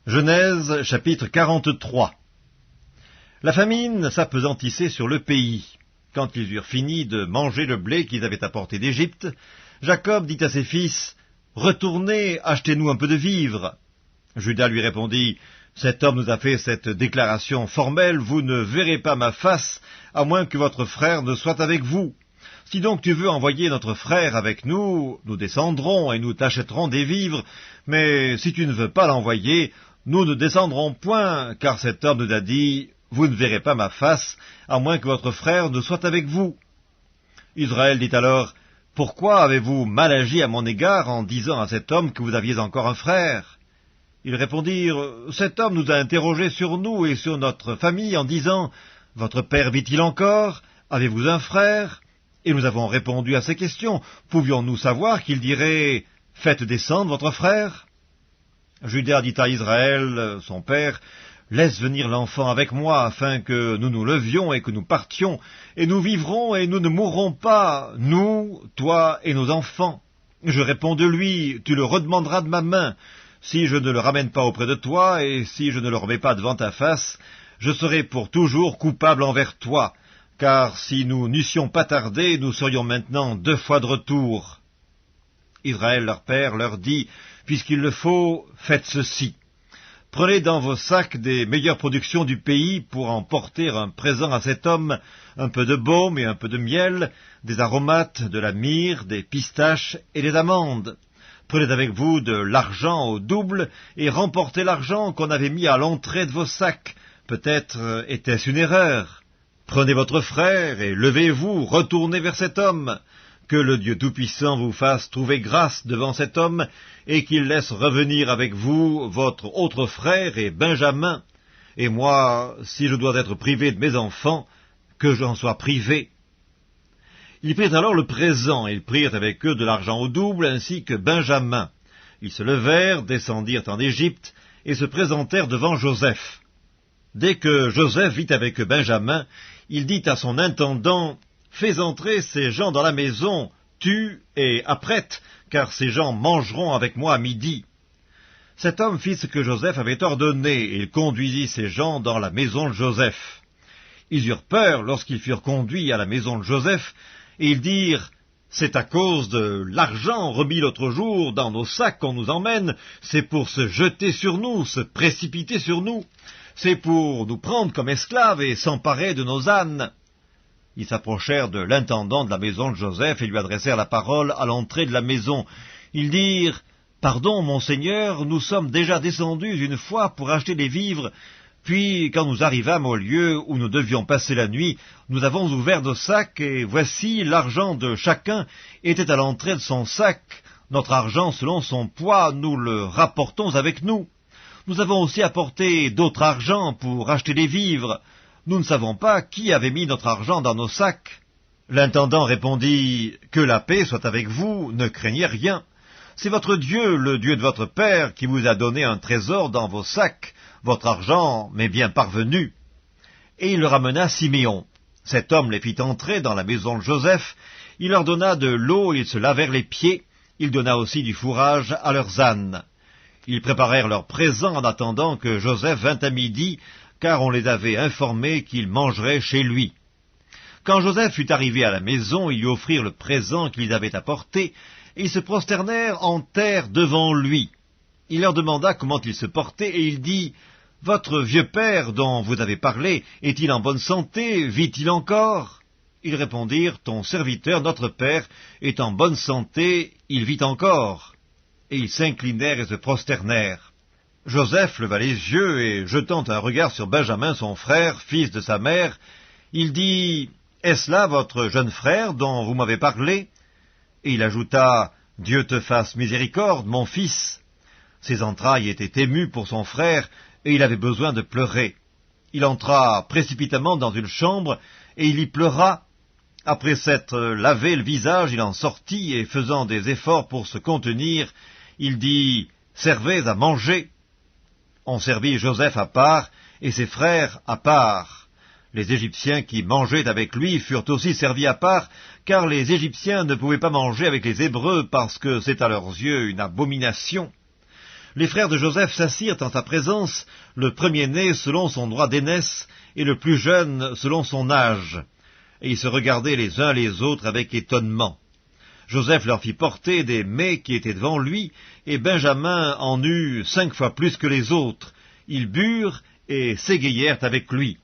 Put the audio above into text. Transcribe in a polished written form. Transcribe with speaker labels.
Speaker 1: Genèse chapitre 43. La famine s'appesantissait sur le pays. Quand ils eurent fini de manger le blé qu'ils avaient apporté d'Égypte, Jacob dit à ses fils, « Retournez, achetez-nous un peu de vivres. » Juda lui répondit, « Cet homme nous a fait cette déclaration formelle, vous ne verrez pas ma face, à moins que votre frère ne soit avec vous. Si donc tu veux envoyer notre frère avec nous, nous descendrons et nous t'achèterons des vivres, mais si tu ne veux pas l'envoyer, nous ne descendrons point, car cet homme nous a dit, « Vous ne verrez pas ma face, à moins que votre frère ne soit avec vous. » Israël dit alors, « Pourquoi avez-vous mal agi à mon égard en disant à cet homme que vous aviez encore un frère ?» Ils répondirent, « Cet homme nous a interrogés sur nous et sur notre famille en disant, « Votre père vit-il encore? Avez-vous un frère ?» Et nous avons répondu à ces questions. Pouvions-nous savoir qu'il dirait, « Faites descendre votre frère » Juda dit à Israël, son père, « Laisse venir l'enfant avec moi, afin que nous nous levions et que nous partions, et nous vivrons et nous ne mourrons pas, nous, toi et nos enfants. Je réponds de lui, tu le redemanderas de ma main. Si je ne le ramène pas auprès de toi, et si je ne le remets pas devant ta face, je serai pour toujours coupable envers toi, car si nous n'eussions pas tardé, nous serions maintenant 2 fois de retour. » Israël, leur père, leur dit, « Puisqu'il le faut, faites ceci. Prenez dans vos sacs des meilleures productions du pays pour en porter un présent à cet homme, un peu de baume et un peu de miel, des aromates, de la myrrhe, des pistaches et des amandes. Prenez avec vous de l'argent au double et remportez l'argent qu'on avait mis à l'entrée de vos sacs. Peut-être était-ce une erreur. Prenez votre frère et levez-vous, retournez vers cet homme. Que le Dieu Tout-Puissant vous fasse trouver grâce devant cet homme, et qu'il laisse revenir avec vous votre autre frère et Benjamin. Et moi, si je dois être privé de mes enfants, que j'en sois privé. » Ils prirent alors le présent, et ils prirent avec eux de l'argent au double, ainsi que Benjamin. Ils se levèrent, descendirent en Égypte, et se présentèrent devant Joseph. Dès que Joseph vit avec Benjamin, il dit à son intendant, « Fais entrer ces gens dans la maison, tue et apprête, car ces gens mangeront avec moi à midi. » Cet homme fit ce que Joseph avait ordonné, et il conduisit ces gens dans la maison de Joseph. Ils eurent peur lorsqu'ils furent conduits à la maison de Joseph, et ils dirent, « C'est à cause de l'argent remis l'autre jour dans nos sacs qu'on nous emmène, c'est pour se jeter sur nous, se précipiter sur nous, c'est pour nous prendre comme esclaves et s'emparer de nos ânes. » Ils s'approchèrent de l'intendant de la maison de Joseph et lui adressèrent la parole à l'entrée de la maison. Ils dirent, « Pardon, mon seigneur, nous sommes déjà descendus une fois pour acheter des vivres, puis quand nous arrivâmes au lieu où nous devions passer la nuit, nous avons ouvert nos sacs, et voici l'argent de chacun était à l'entrée de son sac. Notre argent selon son poids, nous le rapportons avec nous. Nous avons aussi apporté d'autres argent pour acheter des vivres. Nous ne savons pas qui avait mis notre argent dans nos sacs. » L'intendant répondit, « Que la paix soit avec vous, ne craignez rien. C'est votre Dieu, le Dieu de votre père, qui vous a donné un trésor dans vos sacs. Votre argent m'est bien parvenu. » Et il le ramena Siméon. Cet homme les fit entrer dans la maison de Joseph. Il leur donna de l'eau, ils se lavèrent les pieds. Il donna aussi du fourrage à leurs ânes. Ils préparèrent leurs présents en attendant que Joseph vînt à midi, car on les avait informés qu'ils mangeraient chez lui. Quand Joseph fut arrivé à la maison, ils lui offrirent le présent qu'ils avaient apporté, et ils se prosternèrent en terre devant lui. Il leur demanda comment ils se portaient, et il dit, « Votre vieux père, dont vous avez parlé, est-il en bonne santé? Vit-il encore ?» Ils répondirent, « Ton serviteur, notre père, est en bonne santé, il vit encore. » Et ils s'inclinèrent et se prosternèrent. Joseph leva les yeux, et jetant un regard sur Benjamin, son frère, fils de sa mère, il dit, « Est-ce là votre jeune frère dont vous m'avez parlé ?» Et il ajouta, « Dieu te fasse miséricorde, mon fils. » Ses entrailles étaient émues pour son frère, et il avait besoin de pleurer. Il entra précipitamment dans une chambre, et il y pleura. Après s'être lavé le visage, il en sortit, et faisant des efforts pour se contenir, il dit, « Servez à manger. » On servit Joseph à part, et ses frères à part. Les Égyptiens qui mangeaient avec lui furent aussi servis à part, car les Égyptiens ne pouvaient pas manger avec les Hébreux, parce que c'est à leurs yeux une abomination. Les frères de Joseph s'assirent en sa présence, le premier-né selon son droit d'aînesse, et le plus jeune selon son âge. Et ils se regardaient les uns les autres avec étonnement. Joseph leur fit porter des mets qui étaient devant lui, et Benjamin en eut 5 fois plus que les autres. Ils burent et s'égayèrent avec lui.